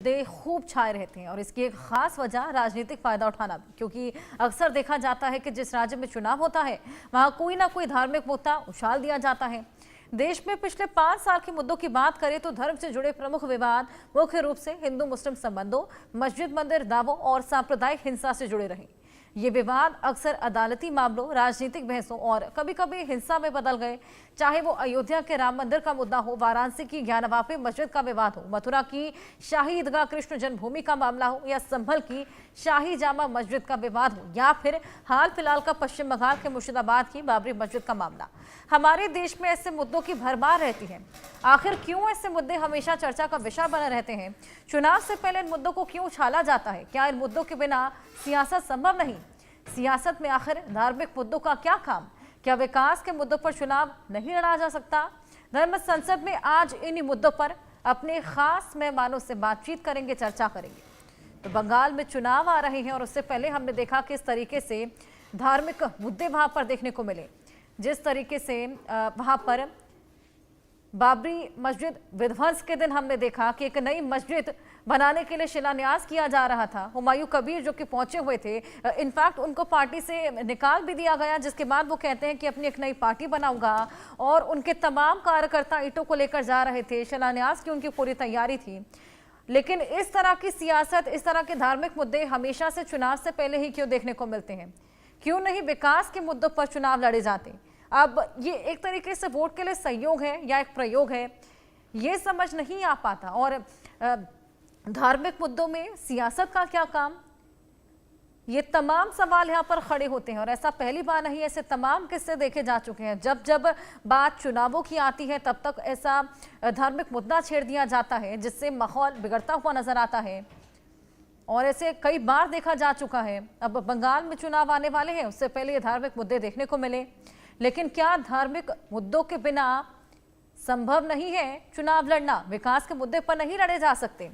मुद्दे खूब छाए रहते हैं और इसकी एक खास वजह राजनीतिक फायदा उठाना भी, क्योंकि अक्सर देखा जाता है कि जिस राज्य में चुनाव होता है वहां कोई ना कोई धार्मिक मुद्दा उछाल दिया जाता है। देश में पिछले 5 साल के मुद्दों की बात करें तो धर्म से जुड़े प्रमुख विवाद मुख्य रूप से हिंदू मुस्लिम संबंधों, मस्जिद मंदिर दावों और सांप्रदायिक हिंसा से जुड़े रहे। ये विवाद अक्सर अदालती मामलों, राजनीतिक बहसों और कभी कभी हिंसा में बदल गए। चाहे वो अयोध्या के राम मंदिर का मुद्दा हो, वाराणसी की ज्ञानवापी मस्जिद का विवाद हो, मथुरा की शाही ईदगाह कृष्ण जन्मभूमि का मामला हो या संभल की शाही जामा मस्जिद का विवाद हो या फिर हाल फिलहाल का पश्चिम बंगाल के मुर्शिदाबाद की बाबरी मस्जिद का मामला। हमारे देश में ऐसे मुद्दों की भरमार रहती है। आखिर क्यों ऐसे मुद्दे हमेशा चर्चा का विषय बने रहते हैं? चुनाव से पहले इन मुद्दों को क्यों उछाला जाता है? क्या इन मुद्दों के बिना सियासत संभव नहीं? सियासत में आखिर धार्मिक मुद्दों का क्या काम? क्या विकास के मुद्दों पर चुनाव नहीं लड़ा जा सकता? धर्म संसद में आज इन्हीं मुद्दों पर अपने खास मेहमानों से बातचीत करेंगे, चर्चा करेंगे। तो बंगाल में चुनाव आ रहे हैं और उससे पहले हमने देखा किस तरीके से धार्मिक मुद्दे वहां पर देखने को मिले। जिस तरीके से वहां पर बाबरी मस्जिद विध्वंस के दिन हमने देखा कि एक नई मस्जिद बनाने के लिए शिलान्यास किया जा रहा था। हुमायूं कबीर जो कि पहुंचे हुए थे, इनफैक्ट उनको पार्टी से निकाल भी दिया गया, जिसके बाद वो कहते हैं कि अपनी एक नई पार्टी बनाऊंगा। और उनके तमाम कार्यकर्ता ईंटों को लेकर जा रहे थे, शिलान्यास की उनकी पूरी तैयारी थी। लेकिन इस तरह की सियासत, इस तरह के धार्मिक मुद्दे हमेशा से चुनाव से पहले ही क्यों देखने को मिलते हैं? क्यों नहीं विकास के मुद्दों पर चुनाव लड़े जाते? अब ये एक तरीके से वोट के लिए सहयोग है या एक प्रयोग है, ये समझ नहीं आ पाता। और धार्मिक मुद्दों में सियासत का क्या काम? ये तमाम सवाल यहाँ पर खड़े होते हैं और ऐसा पहली बार नहीं, ऐसे तमाम किस्से देखे जा चुके हैं। जब जब बात चुनावों की आती है तब तक ऐसा धार्मिक मुद्दा छेड़ दिया जाता है जिससे माहौल बिगड़ता हुआ नजर आता है और ऐसे कई बार देखा जा चुका है। अब बंगाल में चुनाव आने वाले हैं, उससे पहले ये धार्मिक मुद्दे देखने को मिले। लेकिन क्या धार्मिक मुद्दों के बिना संभव नहीं है चुनाव लड़ना? विकास के मुद्दे पर नहीं लड़े जा सकते?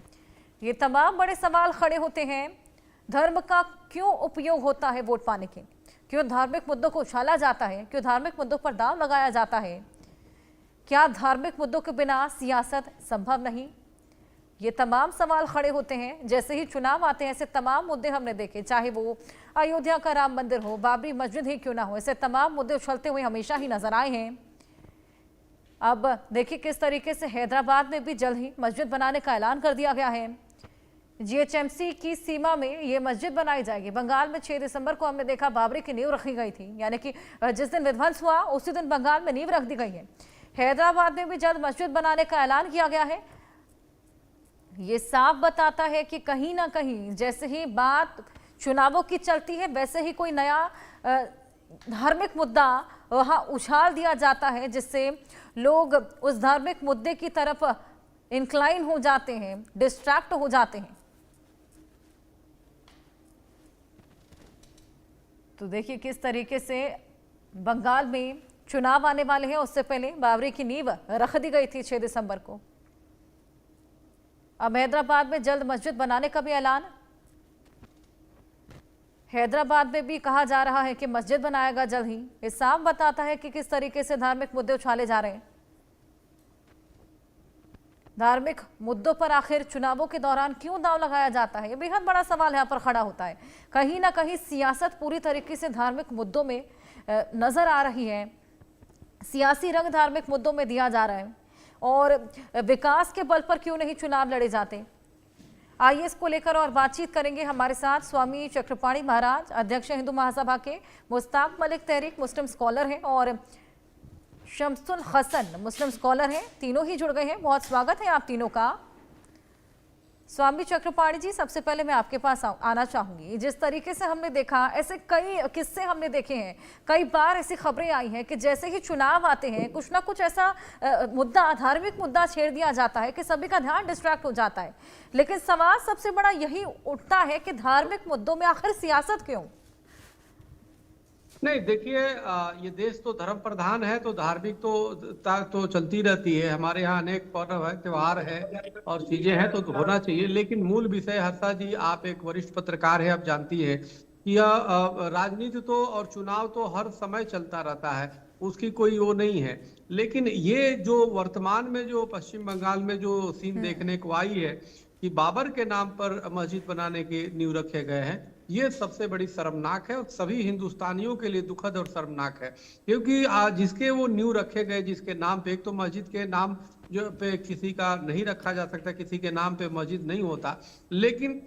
ये तमाम बड़े सवाल खड़े होते हैं। धर्म का क्यों उपयोग होता है वोट पाने के? क्यों धार्मिक मुद्दों को उछाला जाता है? क्यों धार्मिक मुद्दों पर दांव लगाया जाता है? क्या धार्मिक मुद्दों के बिना सियासत संभव नहीं? ये तमाम सवाल खड़े होते हैं। जैसे ही चुनाव आते हैं ऐसे तमाम मुद्दे हमने देखे, चाहे वो अयोध्या का राम मंदिर हो, बाबरी मस्जिद ही क्यों ना हो, ऐसे तमाम मुद्दे उछलते हुए हमेशा ही नजर आए हैं। अब देखिए किस तरीके से हैदराबाद में भी जल्द ही मस्जिद बनाने का ऐलान कर दिया गया है। जीएचएमसी की सीमा में ये मस्जिद बनाई जाएगी। बंगाल में 6 दिसंबर को हमने देखा बाबरी की नींव रखी गई थी, यानी कि जिस दिन विध्वंस हुआ उसी दिन बंगाल में नींव रख दी गई है। हैदराबाद में भी जल्द मस्जिद बनाने का ऐलान किया गया है। ये साफ बताता है कि कहीं ना कहीं जैसे ही बात चुनावों की चलती है वैसे ही कोई नया धार्मिक मुद्दा वहां उछाल दिया जाता है, जिससे लोग उस धार्मिक मुद्दे की तरफ इंक्लाइन हो जाते हैं, डिस्ट्रैक्ट हो जाते हैं। तो देखिए किस तरीके से बंगाल में चुनाव आने वाले हैं, उससे पहले बाबरी की नींव रख दी गई थी 6 दिसंबर को। अब हैदराबाद में जल्द मस्जिद बनाने का भी ऐलान। हैदराबाद में भी कहा जा रहा है कि मस्जिद बनाएगा जल्द ही। ये साफ बताता है कि किस तरीके से धार्मिक मुद्दे उछाले जा रहे हैं। धार्मिक मुद्दों पर आखिर चुनावों के दौरान क्यों दांव लगाया जाता है, ये बेहद बड़ा सवाल यहाँ पर खड़ा होता है। कहीं ना कहीं सियासत पूरी तरीके से धार्मिक मुद्दों में नजर आ रही है। सियासी रंग धार्मिक मुद्दों में दिया जा रहा है और विकास के बल पर क्यों नहीं चुनाव लड़े जाते? आइए इसको लेकर और बातचीत करेंगे। हमारे साथ स्वामी चक्रपाणी महाराज, अध्यक्ष हिंदू महासभा के, मुस्ताक मलिक तहरीक मुस्लिम स्कॉलर हैं और शम्सुल हसन मुस्लिम स्कॉलर हैं। तीनों ही जुड़ गए हैं। बहुत स्वागत है आप तीनों का। स्वामी चक्रपाणी जी, सबसे पहले मैं आपके पास आना चाहूंगी। जिस तरीके से हमने देखा, ऐसे कई किस्से हमने देखे हैं, कई बार ऐसी खबरें आई हैं कि जैसे ही चुनाव आते हैं कुछ ना कुछ ऐसा मुद्दा, धार्मिक मुद्दा छेड़ दिया जाता है कि सभी का ध्यान डिस्ट्रैक्ट हो जाता है। लेकिन सवाल सबसे बड़ा यही उठता है कि धार्मिक मुद्दों में आखिर सियासत क्यों? नहीं, देखिए, ये देश तो धर्म प्रधान है, तो धार्मिक तो चलती रहती है। हमारे यहाँ अनेक पर्व है, त्योहार है और चीजें हैं, तो होना चाहिए। लेकिन मूल विषय, हर्षा जी, आप एक वरिष्ठ पत्रकार है, आप जानती है कि यह राजनीति तो और चुनाव तो हर समय चलता रहता है, उसकी कोई वो नहीं है। लेकिन ये जो वर्तमान में जो पश्चिम बंगाल में जो सीन देखने को आई है, कि बाबर के नाम पर मस्जिद बनाने की नींव रखे गए हैं, ये सबसे बड़ी शर्मनाक है और सभी हिंदुस्तानियों के लिए दुखद और शर्मनाक है। क्योंकि जिसके वो नींव रखे गए, जिसके नाम पे, एक तो मस्जिद के नाम जो पे किसी का नहीं रखा जा सकता, किसी के नाम पे मस्जिद नहीं होता, लेकिन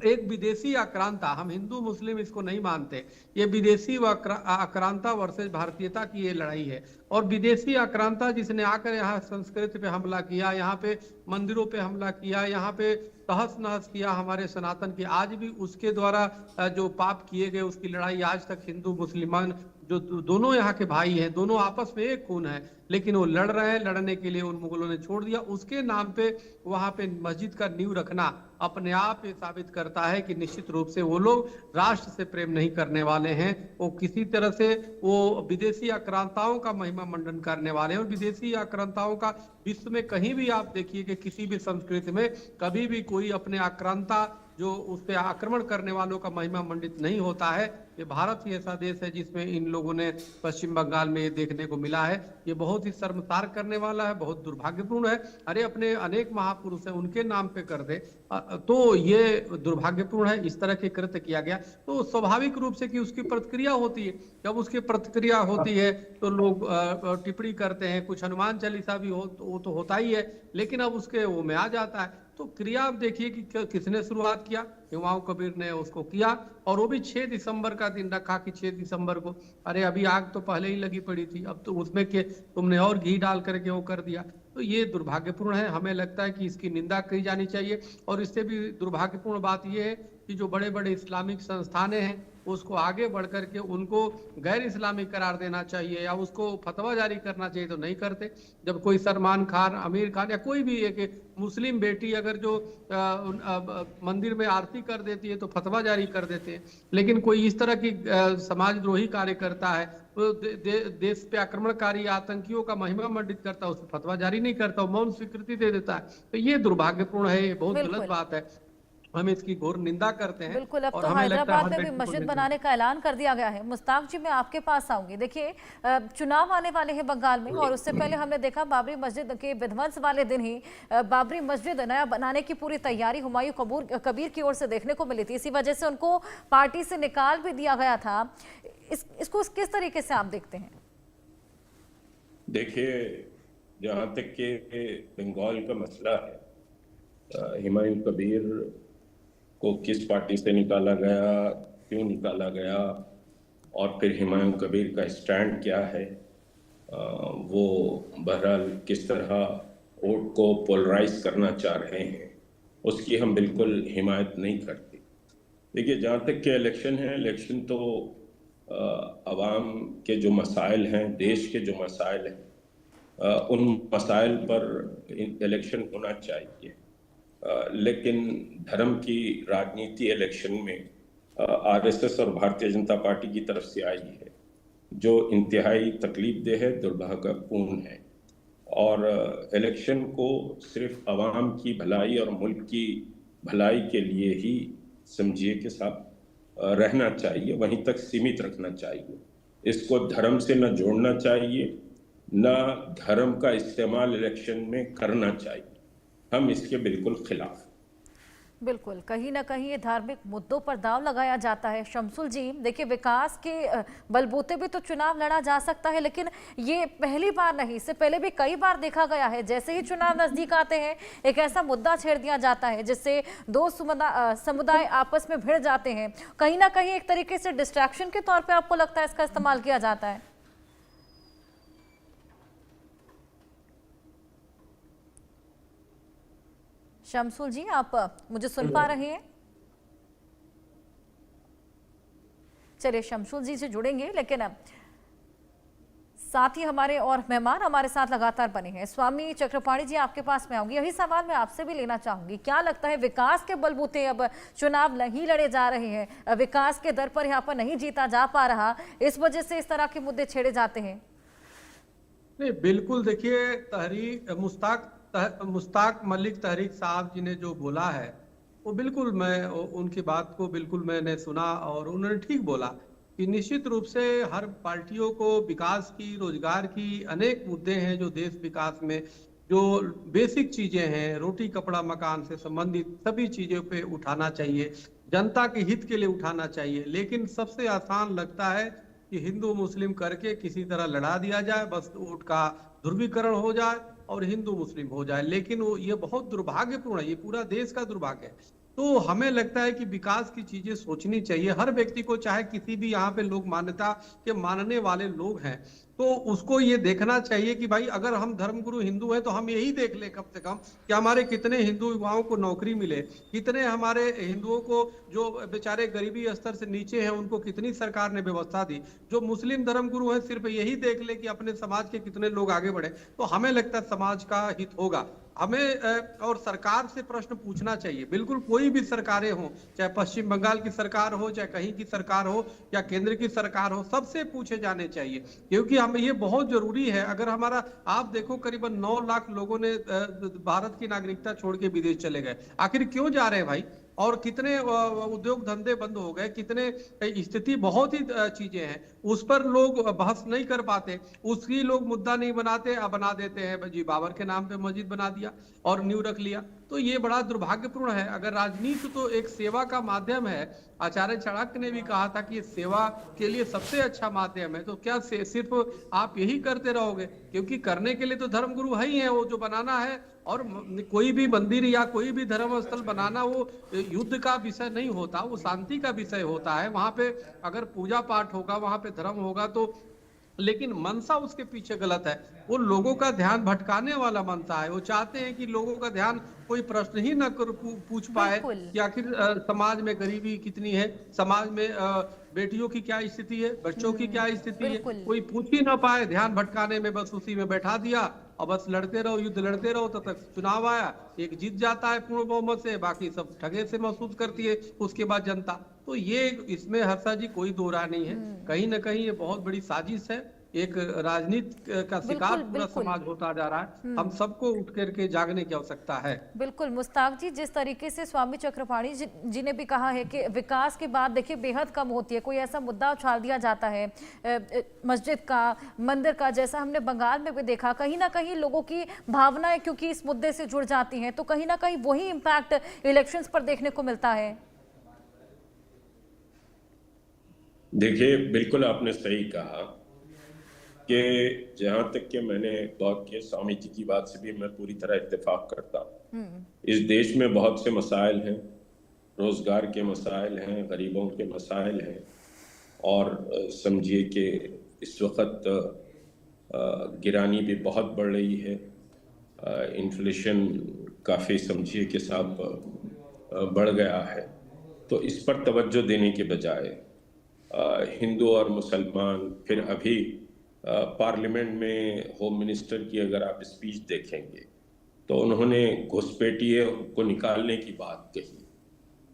एक विदेशी आक्रांता, हम हिंदू मुस्लिम इसको नहीं मानते, ये विदेशी आक्रांता वर्सेस भारतीयता की ये लड़ाई है। और विदेशी आक्रांता जिसने आकर यहाँ संस्कृति पे हमला किया, यहाँ पे मंदिरों पे हमला किया, यहाँ पे तहस नहस किया हमारे सनातन की, आज भी उसके द्वारा जो पाप किए गए उसकी लड़ाई आज तक हिंदू मुसलमान जो दोनों यहाँ के भाई हैं, दोनों आपस में एक खून है, लेकिन वो लड़ रहे हैं, लड़ने के लिए उन मुगलों ने छोड़ दिया। उसके नाम पे वहां पे मस्जिद का नींव रखना अपने आप ये साबित करता है कि निश्चित रूप से वो लोग राष्ट्र से प्रेम नहीं करने वाले हैं, वो किसी तरह से वो विदेशी आक्रांताओं का महिमा मंडन करने वाले हैं। और विदेशी आक्रांताओं का विश्व में कहीं भी आप देखिए कि किसी भी संस्कृति में कभी भी कोई अपने आक्रांता जो उस पर आक्रमण करने वालों का महिमा मंडित नहीं होता है। ये भारत ही ऐसा देश है जिसमें इन लोगों ने पश्चिम बंगाल में ये देखने को मिला है। ये बहुत ही शर्मसार करने वाला है, बहुत दुर्भाग्यपूर्ण है। अरे अपने अनेक महापुरुष हैं, उनके नाम पे कर दे तो ये दुर्भाग्यपूर्ण है। इस तरह के कृत्य किया गया तो स्वाभाविक रूप से कि उसकी प्रतिक्रिया होती है। जब उसकी प्रतिक्रिया होती है तो लोग टिप्पणी करते हैं, कुछ हनुमान चालीसा भी हो तो वो तो होता ही है, लेकिन अब उसके वो में आ जाता है। तो क्रिया आप देखिए कि किसने शुरुआत किया, हुमायूं कबीर ने उसको किया, और वो भी 6 दिसंबर का दिन रखा कि 6 दिसंबर को। अरे अभी आग तो पहले ही लगी पड़ी थी, अब तो उसमें के तुमने और घी डाल करके वो कर दिया। तो ये दुर्भाग्यपूर्ण है। हमें लगता है कि इसकी निंदा की जानी चाहिए। और इससे भी दुर्भाग्यपूर्ण बात यह है कि जो बड़े बड़े इस्लामिक संस्थानें हैं उसको आगे बढ़ करके उनको गैर इस्लामिक करार देना चाहिए या उसको फतवा जारी करना चाहिए, तो नहीं करते। जब कोई सलमान खान, आमिर खान या कोई भी एक मुस्लिम बेटी अगर जो मंदिर में आरती कर देती है तो फतवा जारी कर देते हैं, लेकिन कोई इस तरह की समाजद्रोही कार्य करता है तो देश पे आक्रमणकारी आतंकियों का महिमा मंडित करता है, उस पर फतवा जारी नहीं करता, मौन स्वीकृति दे देता है। तो ये दुर्भाग्यपूर्ण है, ये बहुत गलत बात है। हम इसकी घोर निंदा करते हैं। बिल्कुल। अब और तो हमें लगता है हैदराबाद में भी मस्जिद बनाने का ऐलान कर दिया गया है। मुस्ताक जी, मैं आपके पास आऊंगी। देखिए, चुनाव आने वाले हैं बंगाल में, और उससे पहले हमने देखा बाबरी मस्जिद के विध्वंस वाले दिन ही बाबरी मस्जिद नया बनाने की पूरी तैयारी हुमायूं कबीर की ओर से देखने को मिली थी। इसी वजह से उनको पार्टी से निकाल भी दिया गया था। इसको किस तरीके से आप देखते हैं? देखिए, जहाँ तक के बंगाल का मसला है, हुमायूं कबीर को किस पार्टी से निकाला गया, क्यों निकाला गया, और फिर हुमायूं कबीर का स्टैंड क्या है, वो बहरहाल किस तरह वोट को पोलराइज करना चाह रहे हैं, उसकी हम बिल्कुल हिमायत नहीं करते। देखिए, जहाँ तक के इलेक्शन है, इलेक्शन तो आवाम के जो मसाइल हैं, देश के जो मसाइल हैं, उन मसाइल पर इलेक्शन होना चाहिए। लेकिन धर्म की राजनीति इलेक्शन में आरएसएस और भारतीय जनता पार्टी की तरफ से आई है, जो इंतहाई तकलीफदेह है, दुर्भाग्यपूर्ण है। और इलेक्शन को सिर्फ आवाम की भलाई और मुल्क की भलाई के लिए ही समझिए के साथ रहना चाहिए, वहीं तक सीमित रखना चाहिए। इसको धर्म से न जोड़ना चाहिए, न धर्म का इस्तेमाल इलेक्शन में करना चाहिए। हम इसके बिल्कुल खिलाफ। बिल्कुल, कहीं ना कहीं ये धार्मिक मुद्दों पर दांव लगाया जाता है। शमसुल जी, देखिए, विकास के बलबूते भी तो चुनाव लड़ा जा सकता है, लेकिन ये पहली बार नहीं, इससे पहले भी कई बार देखा गया है, जैसे ही चुनाव नजदीक आते हैं एक ऐसा मुद्दा छेड़ दिया जाता है जिससे दो समुदाय आपस में भिड़ जाते हैं। कहीं ना कहीं एक तरीके से डिस्ट्रैक्शन के तौर पर आपको लगता है इसका इस्तेमाल किया जाता है? शमसुल जी, आप मुझे सुन पा रहे हैं? चलिए, शमसुल जी से जुड़ेंगे, लेकिन साथ ही हमारे और मेहमान हमारे साथ लगातार बने हैं। स्वामी चक्रपाणी जी, आपके पास में आऊंगी। यही सवाल मैं आपसे भी लेना चाहूंगी। क्या लगता है, विकास के बलबूते अब चुनाव नहीं लड़े जा रहे हैं, विकास के दर पर यहाँ पर नहीं जीता जा पा रहा, इस वजह से इस तरह के मुद्दे छेड़े जाते हैं? नहीं, बिल्कुल। देखिए, मुश्ताक मलिक तहरीक साहब जी ने जो बोला है वो बिल्कुल, मैं उनकी बात को बिल्कुल मैंने सुना और उन्होंने ठीक बोला कि निश्चित रूप से हर पार्टियों को विकास की, रोजगार की अनेक मुद्दे हैं जो देश विकास में जो बेसिक चीजें हैं, रोटी कपड़ा मकान से संबंधित सभी चीजों पे उठाना चाहिए, जनता के हित के लिए उठाना चाहिए। लेकिन सबसे आसान लगता है कि हिंदू मुस्लिम करके किसी तरह लड़ा दिया जाए, बस वोट का ध्रुवीकरण हो जाए और हिंदू मुस्लिम हो जाए। लेकिन वो ये बहुत दुर्भाग्यपूर्ण है, ये पूरा देश का दुर्भाग्य है। तो हमें लगता है कि विकास की चीजें सोचनी चाहिए हर व्यक्ति को, चाहे किसी भी यहाँ पे लोग मान्यता के मानने वाले लोग हैं, तो उसको ये देखना चाहिए कि भाई अगर हम धर्मगुरु हिंदू हैं तो हम यही देख ले कम से कम कि हमारे कितने हिंदू युवाओं को नौकरी मिले, कितने हमारे हिंदुओं को जो बेचारे गरीबी स्तर से नीचे हैं उनको कितनी सरकार ने व्यवस्था दी। जो मुस्लिम धर्मगुरु हैं सिर्फ यही देख ले कि अपने समाज के कितने लोग आगे बढ़े, तो हमें लगता है समाज का हित होगा। हमें और सरकार से प्रश्न पूछना चाहिए, बिल्कुल कोई भी सरकारें हो, चाहे पश्चिम बंगाल की सरकार हो, चाहे कहीं की सरकार हो या केंद्र की सरकार हो, सबसे पूछे जाने चाहिए, क्योंकि हम ये बहुत जरूरी है। अगर हमारा आप देखो करीबन 9 लाख लोगों ने भारत की नागरिकता छोड़ के विदेश चले गए, आखिर क्यों जा रहे हैं भाई? और कितने उद्योग धंधे बंद हो गए, कितने स्थिति बहुत ही चीजें हैं, उस पर लोग बहस नहीं कर पाते, उसकी लोग मुद्दा नहीं बनाते, बना देते हैं जी बाबर के नाम पे मस्जिद बना दिया और न्यू रख लिया। तो ये बड़ा दुर्भाग्यपूर्ण है। अगर राजनीति तो एक सेवा का माध्यम है, आचार्य चाणक्य ने भी कहा था कि ये सेवा के लिए सबसे अच्छा माध्यम है, तो क्या सिर्फ आप यही करते रहोगे? क्योंकि करने के लिए तो धर्मगुरु है ही है, वो जो बनाना है। और कोई भी मंदिर या कोई भी धर्म स्थल बनाना वो युद्ध का विषय नहीं होता, वो शांति का विषय होता है। वहां पे अगर पूजा पाठ होगा, वहां पे धर्म होगा, तो लेकिन मनसा उसके पीछे गलत है। वो लोगों का ध्यान भटकाने वाला मनसा है। वो चाहते हैं कि लोगों का ध्यान कोई प्रश्न ही न पूछ पाए कि आखिर समाज में गरीबी कितनी है, समाज में बेटियों की क्या स्थिति है, बच्चों की क्या स्थिति है, कोई पूछ ही ना पाए। ध्यान भटकाने में बस उसी में बैठा दिया और बस लड़ते रहो, युद्ध लड़ते रहो, तब तक चुनाव आया, एक जीत जाता है पूर्ण बहुमत से, बाकी सब ठगे से महसूस करती है उसके बाद जनता। तो ये इसमें हर्षा जी कोई दो राय नहीं है, कहीं ना कहीं ये बहुत बड़ी साजिश है, एक राजनीति का शिकार पूरा समाज होता जा रहा है। हम सबको उठ करके जागने की आवश्यकता है। बिल्कुल मुस्ताक जी, जिस तरीके से स्वामी चक्रपाणी जी ने भी कहा है कि विकास की बात देखिए बेहद कम होती है, कोई ऐसा मुद्दा उछाल दिया जाता है मस्जिद का, मंदिर का, जैसा हमने बंगाल में भी देखा, कहीं ना कहीं लोगों की भावनाएं क्योंकि इस मुद्दे से जुड़ जाती हैं, तो कहीं ना कहीं वही इम्पैक्ट इलेक्शंस पर देखने को मिलता है। देखिए, बिल्कुल आपने सही कहा कि जहां तक कि मैंने गौर किया, स्वामी जी की बात से भी मैं पूरी तरह इत्तेफाक करता हूँ। इस देश में बहुत से मसाइल हैं, रोजगार के मसाइल हैं, गरीबों के मसाइल हैं, और समझिए कि इस वक्त गिरानी भी बहुत बढ़ रही है, इन्फ्लेशन काफ़ी समझिए कि साहब बढ़ गया है। तो इस पर तवज्जो देने के बजाय हिंदू और मुसलमान, फिर अभी पार्लियामेंट में होम मिनिस्टर की अगर आप स्पीच देखेंगे तो उन्होंने घुसपैठिए को निकालने की बात कही।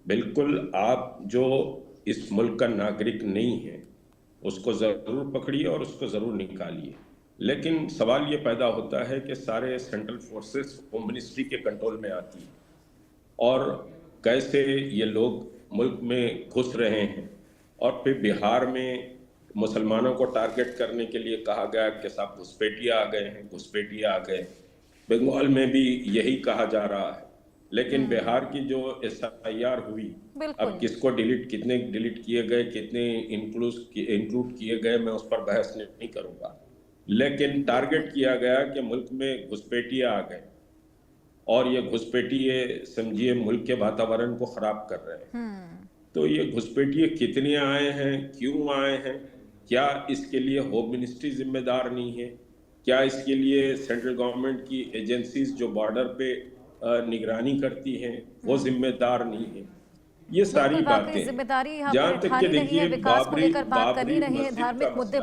बिल्कुल, आप जो इस मुल्क का नागरिक नहीं है उसको ज़रूर पकड़िए और उसको ज़रूर निकालिए, लेकिन सवाल ये पैदा होता है कि सारे सेंट्रल फोर्सेस होम मिनिस्ट्री के कंट्रोल में आती है और कैसे ये लोग मुल्क में घुस रहे हैं। और फिर बिहार में मुसलमानों को टारगेट करने के लिए कहा गया कि साहब घुसपैठिया आ गए हैं, घुसपैठिया आ गए। बंगाल में भी यही कहा जा रहा है, लेकिन बिहार की जो SIR हुई, अब किसको कितने डिलीट किए गए, कितने इंक्लूड किए गए, मैं उस पर बहस नहीं करूंगा, लेकिन टारगेट किया गया कि मुल्क में घुसपैठिया आ गए और ये घुसपैठिए समझिए मुल्क के वातावरण को खराब कर रहे हैं। तो ये घुसपैठिए कितने आए हैं, क्यों आए हैं, क्या इसके लिए होम मिनिस्ट्री जिम्मेदार नहीं है, क्या इसके लिए सेंट्रल गवर्नमेंट की एजेंसीज जो बॉर्डर पे निगरानी करती हैं वो जिम्मेदार नहीं है। ये सारी बातें जिम्मेदारी जहाँ तक कि देखिए बाबरी मस्जिद का धार्मिक मुद्दे